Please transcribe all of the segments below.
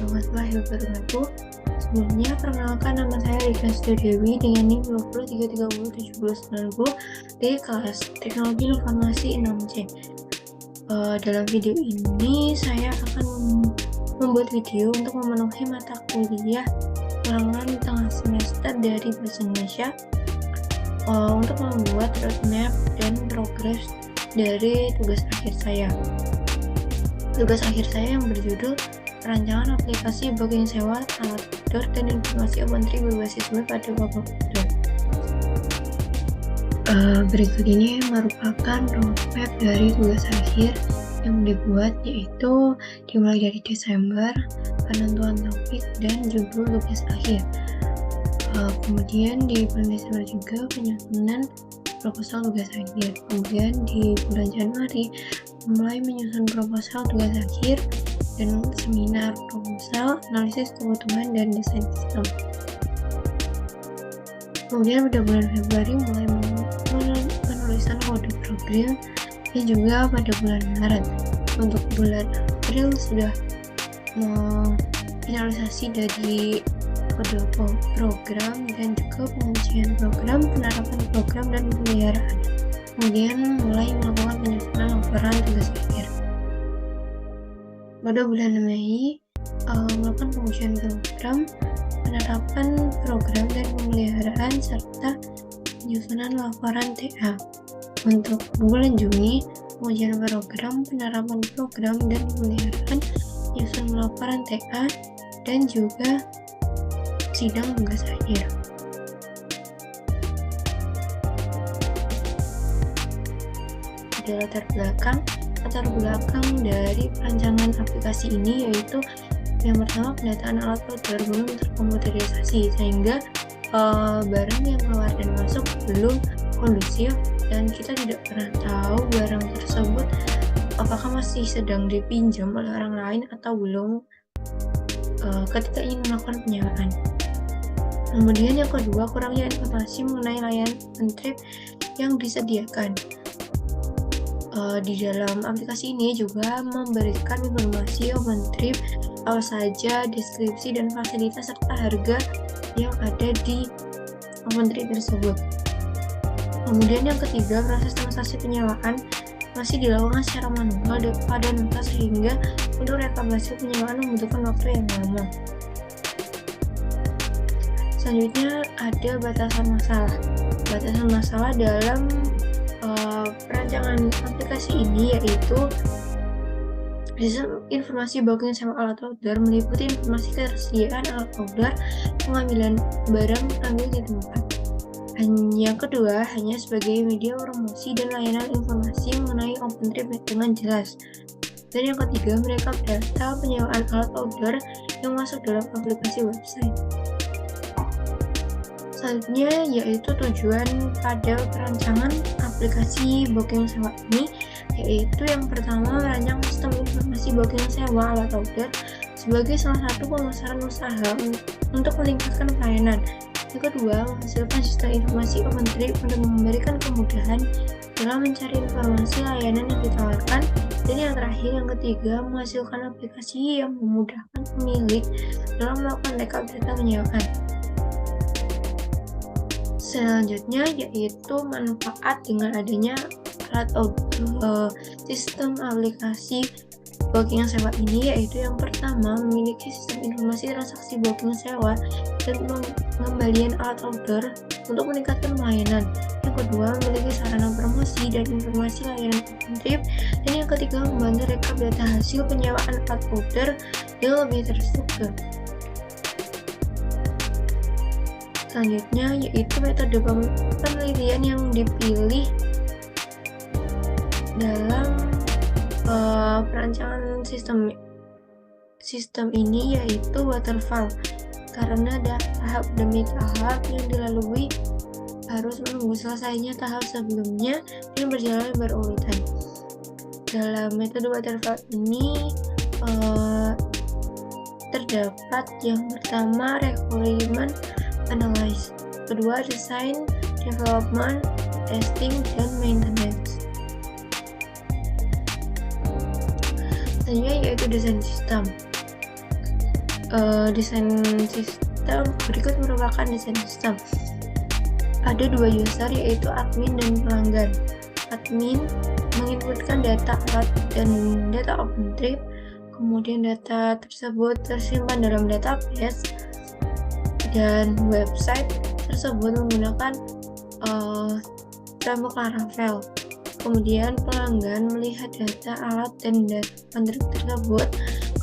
warahmatullahi wabarakatuh. Sebelumnya, perkenalkan nama saya Rika Dewi dengan NIM 2030307090 dari kelas Teknologi Informasi 6C. Dalam video ini, saya akan membuat video untuk memenuhi mata kuliah ulangan tengah semester dari Bahasa Indonesia untuk membuat roadmap dan progres dari tugas akhir saya. Tugas akhir saya yang berjudul Perancangan aplikasi booking sewa, alat outdoor, dan informasi OpenTrip berbasis web pada web outdoor. Berikut ini merupakan roadmap dari tugas akhir yang dibuat, yaitu dimulai dari Desember, penentuan topik, dan judul tugas akhir. Kemudian di bulan Desember juga penyusunan proposal tugas akhir. Kemudian di bulan Januari mulai menyusun proposal tugas akhir dan seminar proposal, analisis kebutuhan, dan desain sistem. Kemudian pada bulan Februari mulai penulisan kode program, dan juga pada bulan Maret. Untuk bulan April sudah finalisasi dari kode program dan juga pengujian program, penerapan program, dan pemeliharaan. Kemudian mulai melakukan penyusunan laporan tugas akhir. Pada bulan Mei melakukan pengujian program, penerapan program, dan pemeliharaan serta penyusunan laporan TA. Untuk bulan Juni, pengujian program, penerapan program, dan pemeliharaan, penyusunan laporan TA, dan juga sidang tugas akhir. Ada latar belakang dari perancangan aplikasi ini, yaitu yang pertama, pendataan alat outdoor belum terkomputerisasi, sehingga barang yang keluar dan masuk belum kondusif, dan kita tidak pernah tahu barang tersebut apakah masih sedang dipinjam oleh orang lain atau belum ketika ingin melakukan penyewaan. Kemudian yang kedua, kurangnya informasi mengenai layanan OpenTrip yang disediakan. Di dalam aplikasi ini juga memberikan informasi OpenTrip, apa saja, deskripsi, dan fasilitas serta harga yang ada di OpenTrip tersebut. Kemudian yang ketiga, proses transaksi penyewaan masih dilakukan secara manual pada notas, sehingga untuk rekapitulasi penyewaan membutuhkan waktu yang lama. Selanjutnya ada batasan masalah. Batasan masalah dalam perancangan aplikasi ini yaitu sistem informasi booking sewa alat outdoor meliputi informasi ketersediaan alat outdoor, pengambilan barang ambil di tempat. Yang kedua, hanya sebagai media promosi dan layanan informasi mengenai OpenTrip dengan jelas. Dan yang ketiga, mereka data penyewaan alat outdoor yang masuk dalam aplikasi website. Selanjutnya yaitu tujuan pada perancangan aplikasi booking sewa ini, yaitu yang pertama, merancang sistem informasi booking sewa alat outdoor sebagai salah satu pemasaran usaha untuk meningkatkan pelayanan. Yang kedua, menghasilkan sistem informasi OpenTrip untuk memberikan kemudahan dalam mencari informasi layanan yang ditawarkan. Dan yang terakhir, yang ketiga, menghasilkan aplikasi yang memudahkan pemilik dalam melakukan backup data penyewaan. Selanjutnya yaitu manfaat dengan adanya alat outdoor sistem aplikasi booking sewa ini, yaitu yang pertama, memiliki sistem informasi transaksi booking sewa dan pengembalian alat outdoor untuk meningkatkan pelayanan. Yang kedua, memiliki sarana promosi dan informasi layanan OpenTrip. Dan yang ketiga, membantu rekap data hasil penyewaan alat outdoor yang lebih terstruktur. Selanjutnya yaitu metode penelitian yang dipilih dalam perancangan sistem ini, yaitu waterfall, karena tahap demi tahap yang dilalui harus menunggu selesainya tahap sebelumnya dan berjalan berurutan. Dalam metode waterfall ini terdapat yang pertama, requirement analysis, kedua, design, development, testing, dan maintenance. Selanjutnya yaitu desain sistem. desain sistem berikut merupakan desain sistem. Ada dua user, yaitu admin dan pelanggan. Admin menginputkan data alat dan data OpenTrip, kemudian data tersebut tersimpan dalam database dan website tersebut menggunakan framework Laravel. Kemudian pelanggan melihat data alat dan data OpenTrip tersebut,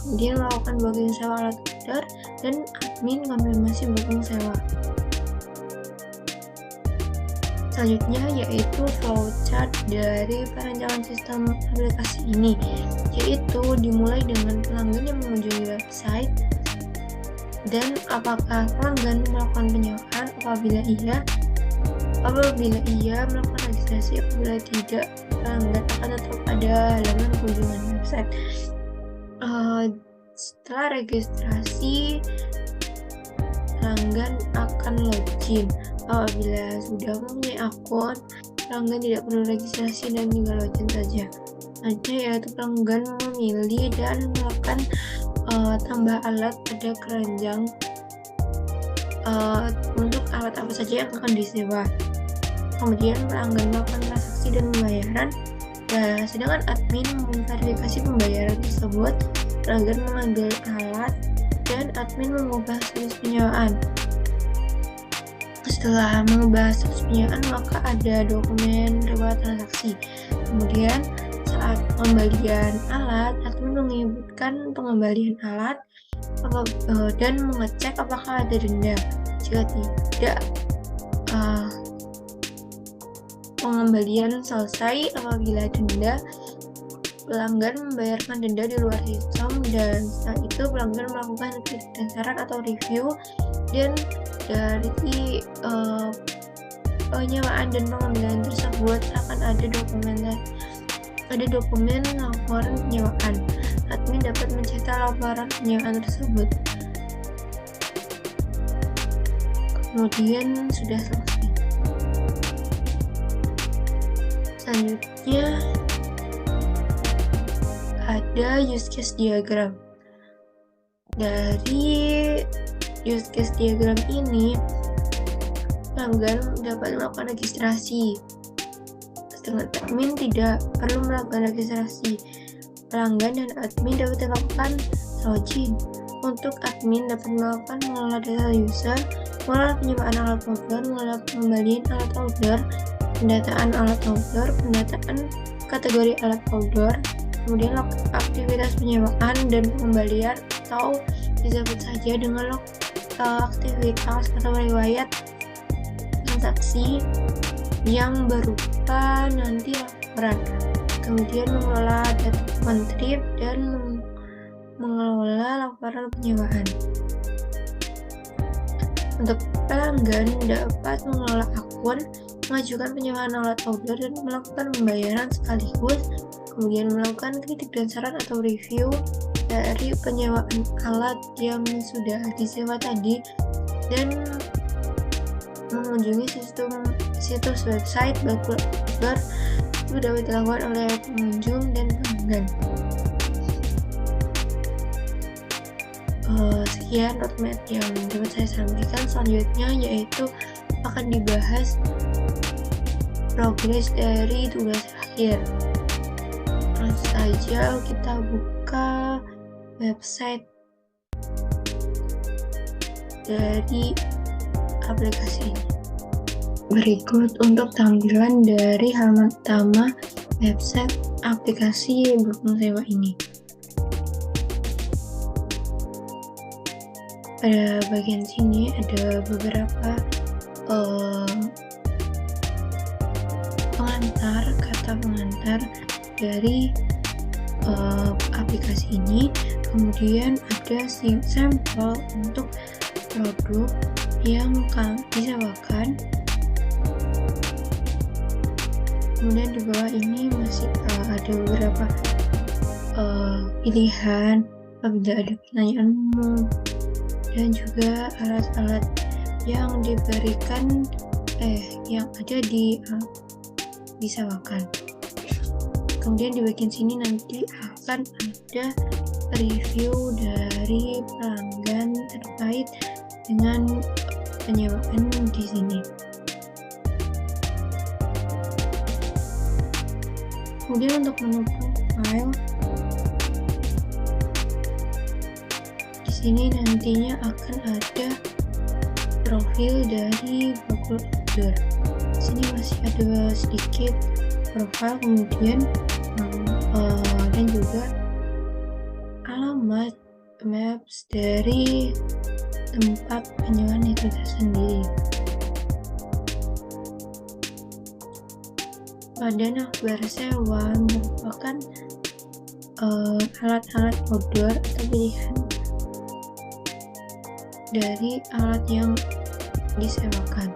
kemudian melakukan booking sewa alat order, dan admin konfirmasi booking sewa. Selanjutnya yaitu flowchart dari perancangan sistem aplikasi ini, yaitu dimulai dengan pelanggan yang mengunjungi website dan apakah pelanggan melakukan penyewaan. Apabila iya melakukan registrasi, apabila tidak, pelanggan akan tetap ada halaman kunjungan website. Setelah registrasi, pelanggan akan login. Apabila sudah mempunyai akun, pelanggan tidak perlu registrasi dan tinggal login saja. Selanjutnya yaitu pelanggan memilih dan melakukan tambah alat pada keranjang untuk alat apa saja yang akan disewa. Kemudian pelanggan melakukan transaksi dan pembayaran. Sedangkan admin memverifikasi pembayaran tersebut. Pelanggan mengambil alat dan admin mengubah status penyewaan. Setelah mengubah status penyewaan, maka ada dokumen riwayat transaksi. Kemudian saat pengembalian alat, admin menyebutkan pengembalian alat dan mengecek apakah ada denda. Jika tidak, pengembalian selesai. Apabila denda, pelanggan membayarkan denda di luar sistem, dan setelah itu pelanggan melakukan kritik dan saran atau review, dan dari penyewaan dan pengambilan tersebut akan ada dokumen laporan penyewaan. Admin dapat mencetak laporan penyewaan tersebut. Kemudian sudah selesai. Selanjutnya ada use case diagram. Dari use case diagram ini, pelanggan dapat melakukan registrasi, sedangkan admin tidak perlu melakukan registrasi. Pelanggan dan admin dapat melakukan login. Untuk admin dapat melakukan mengelola data user, mengelola penyewaan alat order, mengelola pengembalian alat order, pendataan alat order, pendataan kategori alat order, kemudian log aktivitas penyewaan dan pengembalian, atau disebut saja dengan log aktivitas atau riwayat transaksi yang berupa nanti laporan. Kemudian mengelola data OpenTrip dan mengelola laporan penyewaan. Untuk pelanggan dapat mengelola akun, mengajukan penyewaan alat order, dan melakukan pembayaran sekaligus, kemudian melakukan kritik dan saran atau review dari penyewaan alat yang sudah disewa tadi, dan mengunjungi situs website bakul order itu dapat dilakukan oleh pengunjung dan pelanggan. Sekian roadmap yang dapat saya sampaikan. Selanjutnya yaitu akan dibahas progres dari tugas akhir. Langsung saja kita buka website dari aplikasi ini. Berikut untuk tampilan dari halaman utama website aplikasi booking sewa ini. Pada bagian sini ada beberapa kata pengantar dari aplikasi ini. Kemudian ada sampel untuk produk yang disewakan. Kemudian di bawah ini masih ada beberapa pilihan apabila ada pertanyaan umum, dan juga alat-alat yang diberikan yang ada disewakan. Kemudian di bagian sini nanti akan ada review dari pelanggan terkait dengan penyewaan di sini. Kemudian untuk menu profile, di sini nantinya akan ada profil dari Bakul Outdoor. Di sini masih ada sedikit profil, kemudian dan juga alamat maps dari tempat penyewaan itu tersendiri. Pada akbar sewa merupakan alat-alat outdoor atau pilihan dari alat yang disewakan.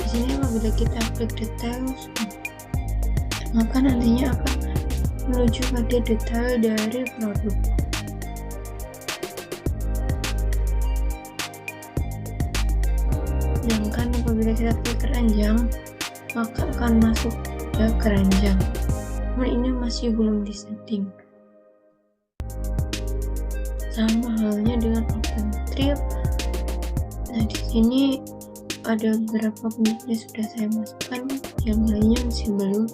Di sini apabila kita klik details, maka nantinya akan menuju pada detail dari produk. Sedangkan apabila kita klik keranjang, maka akan masuk ke keranjang. Namun ini masih belum disetting. Sama halnya dengan OpenTrip. Nah, di sini ada beberapa yang sudah saya masukkan, yang lainnya masih belum.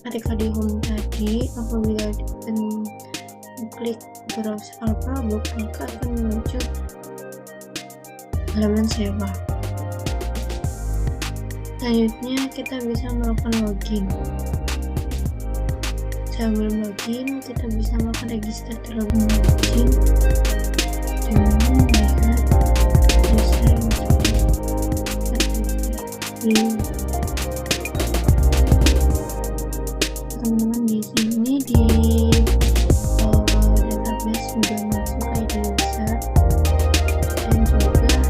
Ketika di home tadi, apabila klik browse all produk, maka akan muncul halaman sewa. Selanjutnya kita bisa melakukan login. Sebelum login, kita bisa melakukan register terlebih login dengan melihat user yang teman-teman di sini di database sudah masuk ID user dan juga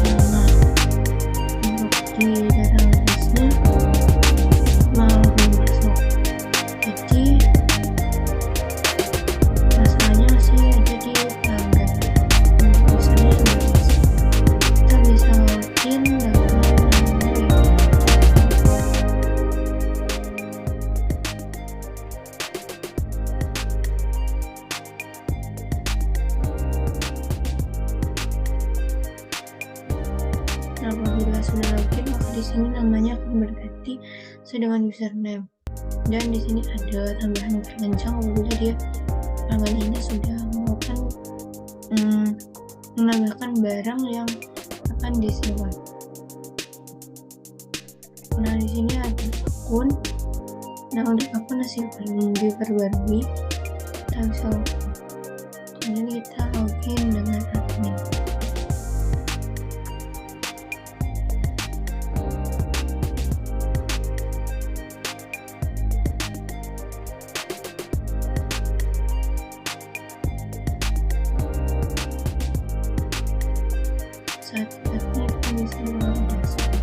nama. Untuk di database-nya belum masuk, jadi masalahnya masih ada di pelanggan. Misalnya kita bisa login dengan apabila sudah login, maka di sini namanya akan berganti sesuai dengan username. Dan di sini ada tambahan keranjang apabila dia pelanggan ini sudah melakukan menambahkan barang yang akan disewa. Nah, di sini ada akun. Nah, untuk akun masih belum diperbarui, kita bisa login. Kemudian kita login dengan admin. Saat-saatnya kita bisa melakukan dashboard.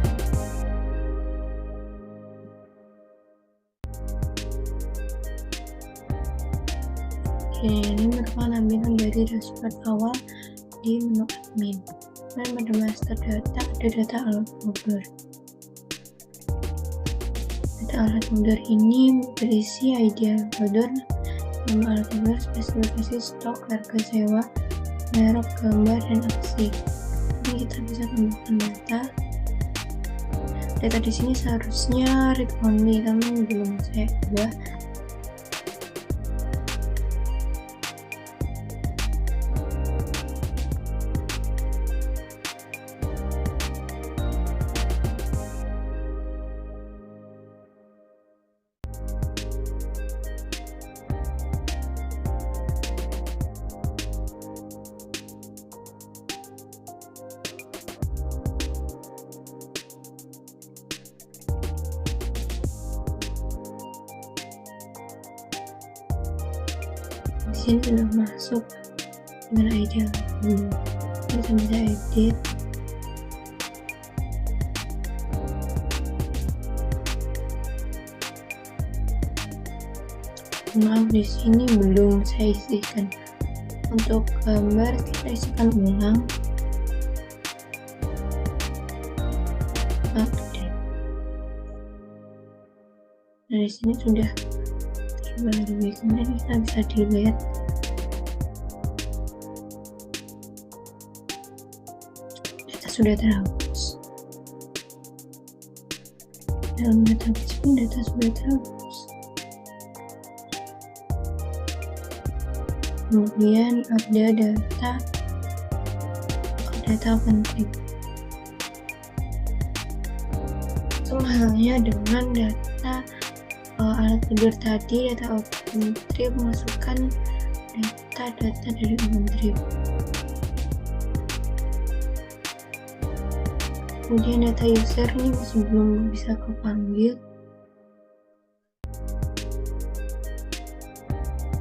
Ini merupakan tampilan dari dashboard awal di menu admin. Dan pada master data ada data alat outdoor. Data alat outdoor ini berisi ID alat outdoor, nama alat outdoor, spesifikasi stok, harga sewa, merek, gambar, dan aksi. Ini kita bisa tambahkan data di sini seharusnya read only, namun belum saya ubah. Di sini sudah masuk dengan ID dulu. Kita bisa edit. Maaf, di sini belum saya isikan. Untuk gambar kita isikan ulang. Nah, di sini sudah coba lebih kemudian kita bisa dilihat data sudah terhapus. Dalam database pun data sudah terhapus. Kemudian ada data penting. Sama halnya dengan data alat tidur tadi, data OpenTrip masukkan data dari OpenTrip. Kemudian data user ini masih belum bisa kepanggil.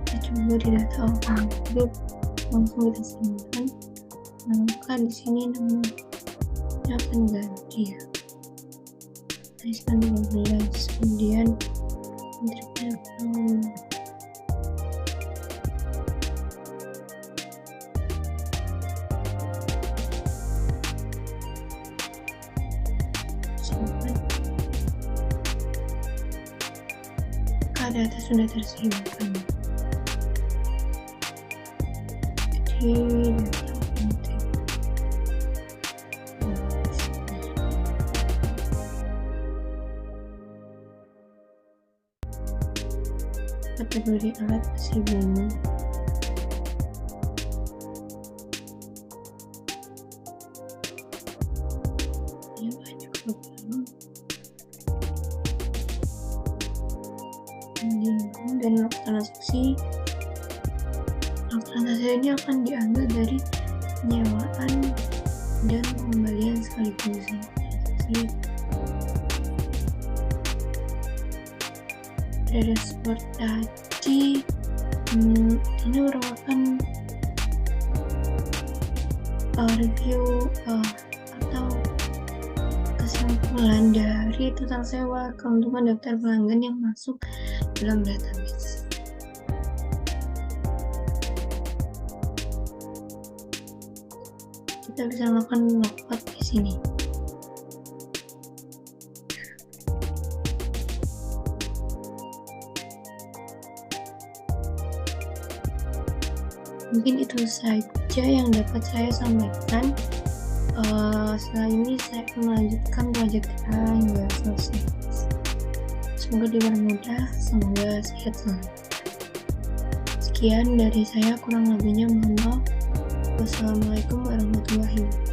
Kita coba di data OpenTrip, langsung kita simpan. Maka di sini namanya akan ganti ya. Tuliskan 12, kemudian tripnya data sudah tersimpan. Jadi kategori alat masih belum. Ini banyak problem. Dan log transaksi ini akan diambil dari penyewaan dan pengembalian sekaligus. Dari dashboard tadi ini merupakan review atau kesimpulan dari total sewa keuntungan daftar pelanggan yang masuk dalam database. Kita bisa melakukan logout di sini. Mungkin itu saja yang dapat saya sampaikan. Setelah ini saya akan melanjutkan proyek kita hingga selesai. Semoga dipermudah, semoga sehat selalu. Sekian dari saya, kurang lebihnya mohon maaf. Wassalamualaikum warahmatullahi wabarakatuh.